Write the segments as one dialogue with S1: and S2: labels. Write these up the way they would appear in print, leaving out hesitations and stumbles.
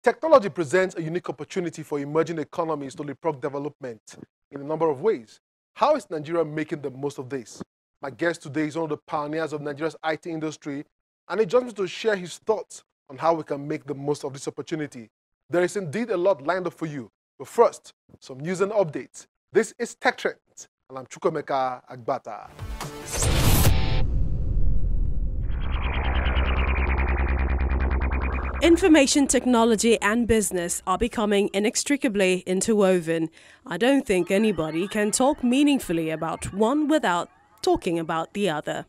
S1: Technology presents a unique opportunity for emerging economies to leapfrog development in a number of ways. How is Nigeria making the most of this? My guest today is one of the pioneers of Nigeria's IT industry, and he joins me to share his thoughts on how we can make the most of this opportunity. There is indeed a lot lined up for you, but first, some news and updates. This is Tech Trends, and I'm Chukwemeka Agbata.
S2: Information technology and business are becoming inextricably interwoven. I don't think anybody can talk meaningfully about one without talking about the other.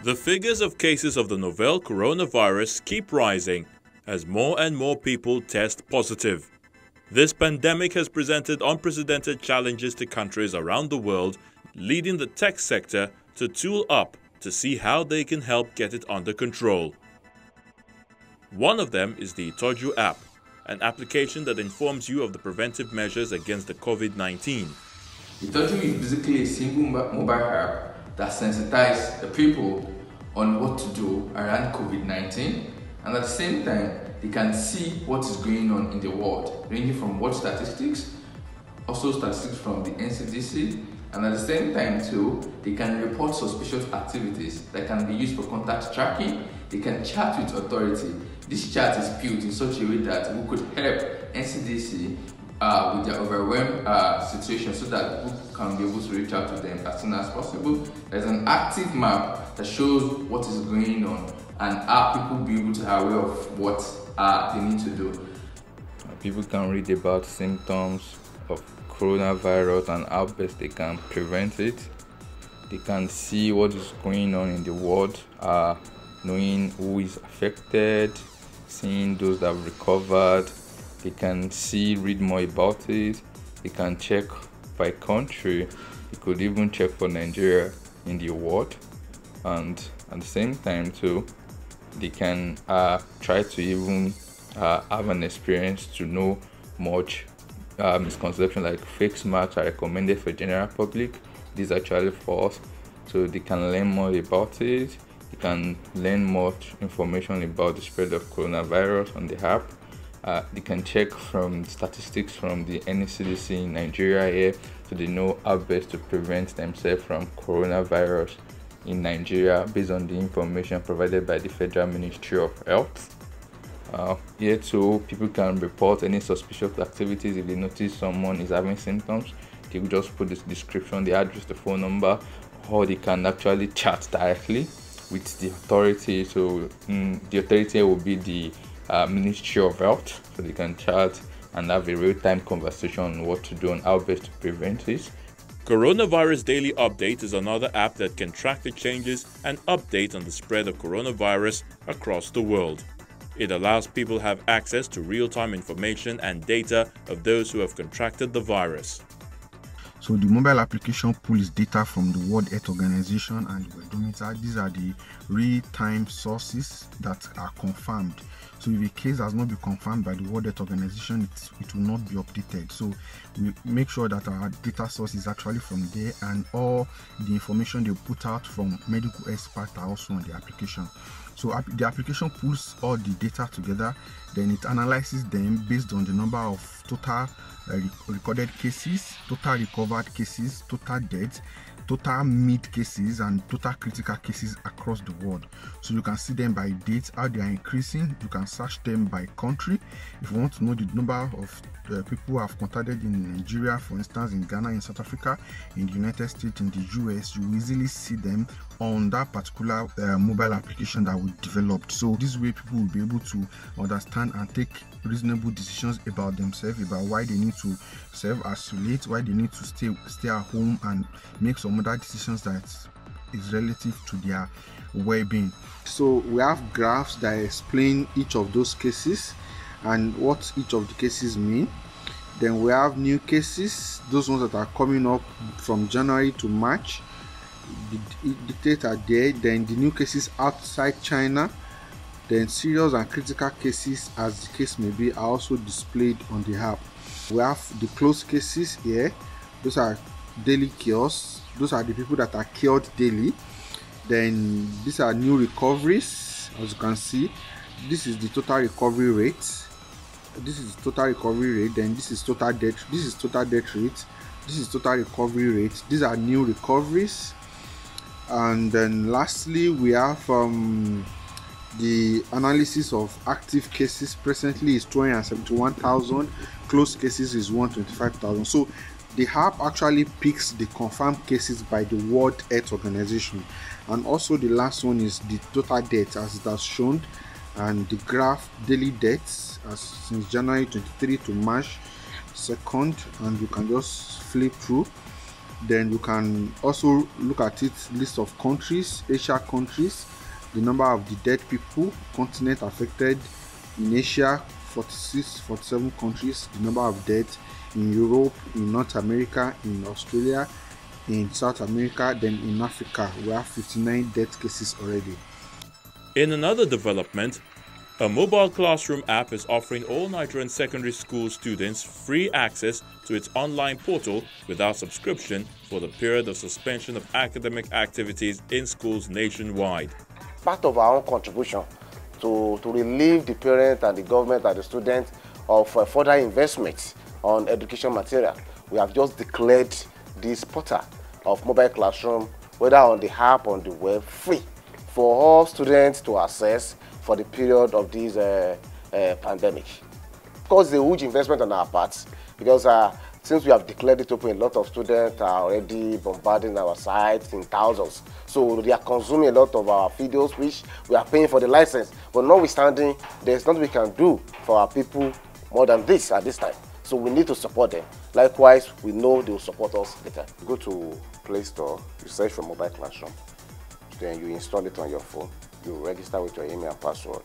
S3: The figures of cases of the novel coronavirus keep rising as more and more people test positive. This pandemic has presented unprecedented challenges to countries around the world, leading the tech sector to tool up to see how they can help get it under control. One of them is the Itoju app, an application that informs you of the preventive measures against the COVID-19.
S4: Itoju is basically a single mobile app that sensitizes the people on what to do around COVID-19, and at the same time, they can see what is going on in the world, ranging from watch statistics, also statistics from the NCDC, and at the same time too, they can report suspicious activities that can be used for contact tracking. They can chat with authority. This chat is built in such a way that we could help NCDC with their overwhelmed situation so that people can be able to reach out to them as soon as possible. There's an active map that shows what is going on and how people will be able to are aware of what they need to do.
S5: People can read about symptoms of coronavirus and how best they can prevent it. They can see what is going on in the world, knowing who is affected, seeing those that have recovered. They can read more about it. They can check by country. They could even check for Nigeria in the world, and at the same time too, they can try to even have an experience to know much misconception like fake masks are recommended for general public. This is actually false, so they can learn more about it. They can learn more information about the spread of coronavirus on the app. They can check from statistics from the NCDC in Nigeria here, so they know how best to prevent themselves from coronavirus in Nigeria based on the information provided by the Federal Ministry of Health. Here too, people can report any suspicious activities if they notice someone is having symptoms. They will just put the description, the address, the phone number, or they can actually chat directly with the authority. So the authority will be the Ministry of Health, so they can chat and have a real-time conversation on what to do and how best to prevent it.
S3: Coronavirus Daily Update is another app that can track the changes and update on the spread of coronavirus across the world. It allows people to have access to real-time information and data of those who have contracted the virus.
S6: So the mobile application pulls data from the World Health Organization and the Worldometer. These are the real-time sources that are confirmed. So if a case has not been confirmed by the World Health Organization, it will not be updated. So we make sure that our data source is actually from there, and all the information they put out from medical experts are also on the application. So the application pulls all the data together, then it analyzes them based on the number of total recorded cases, total recovered cases, total deaths, total mid cases, and total critical cases across the world. So you can see them by date, how they are increasing. You can search them by country. If you want to know the number of people who have contacted in Nigeria, for instance, in Ghana, in South Africa, in the United States, in the US, you will easily see them on that particular mobile application that we developed. So this way people will be able to understand and take reasonable decisions about themselves, about why they need to self-isolate, why they need to stay at home, and make some other decisions that is relative to their well-being. So we have graphs that explain each of those cases and what each of the cases mean. Then we have new cases, those ones that are coming up from January to March. The data are there. Then the new cases outside China, then serious and critical cases, as the case may be, are also displayed on the app. We have the closed cases here. Those are daily cures. Those are the people that are cured daily. Then these are new recoveries. As you can see, this is the total recovery rate. This is total recovery rate. Then this is total debt. This is total debt rate. This is total recovery rate. These are new recoveries. And then lastly, we have the analysis of active cases. Presently is 271,000. Closed cases is 125,000. So the app actually picks the confirmed cases by the World Health Organization. And also the last one is the total debt, as it has shown, and the graph daily deaths as since January 23 to March 2nd, and you can just flip through. Then you can also look at it, list of countries, Asia countries, the number of the dead people, continent affected. In Asia, 46, 47 countries, the number of deaths. In Europe, in North America, in Australia, in South America, then in Africa, we have 59 death cases already.
S3: In another development, a mobile classroom app is offering all Nigerian secondary school students free access to its online portal without subscription for the period of suspension of academic activities in schools nationwide.
S7: Part of our own contribution to relieve the parent and the government and the students of further investments on education material, we have just declared this portal of mobile classroom, whether on the app or on the web, free for all students to access for the period of this pandemic. Of course, it's a huge investment on our part, because since we have declared it open, a lot of students are already bombarding our sites in thousands. So they are consuming a lot of our videos, which we are paying for the license. But notwithstanding, there's nothing we can do for our people more than this at this time. So we need to support them. Likewise, we know they will support us later. Go to Play Store, you search for mobile classroom, then you install it on your phone. You register with your email and password.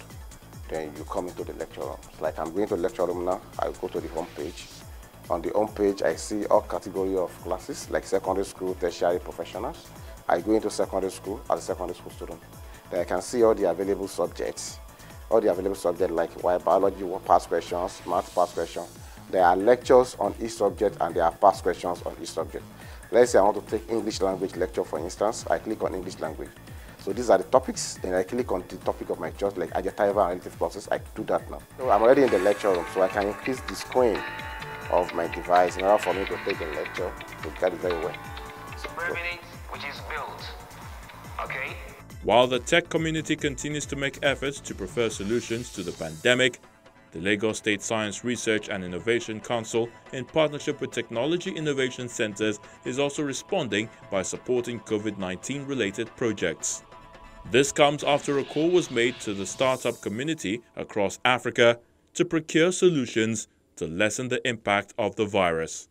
S7: Then you come into the lecture room. Like I'm going to the lecture room now, I go to the home page. On the home page, I see all categories of classes, like secondary school, tertiary, professionals. I go into secondary school as a secondary school student. Then I can see all the available subjects. All the available subjects like biology, past questions, math past questions. There are lectures on each subject and there are past questions on each subject. Let's say I want to take English language lecture, for instance. I click on English language. So these are the topics, and I click on the topic of my choice, like adjective and relative clauses. I do that now. So I'm already in the lecture room, so I can increase the screen of my device in order for me to take the lecture, to get it very well. So,
S8: which is built. Okay.
S3: While the tech community continues to make efforts to prefer solutions to the pandemic, the Lagos State Science Research and Innovation Council, in partnership with Technology Innovation Centers, is also responding by supporting COVID-19 related projects. This comes after a call was made to the startup community across Africa to procure solutions to lessen the impact of the virus.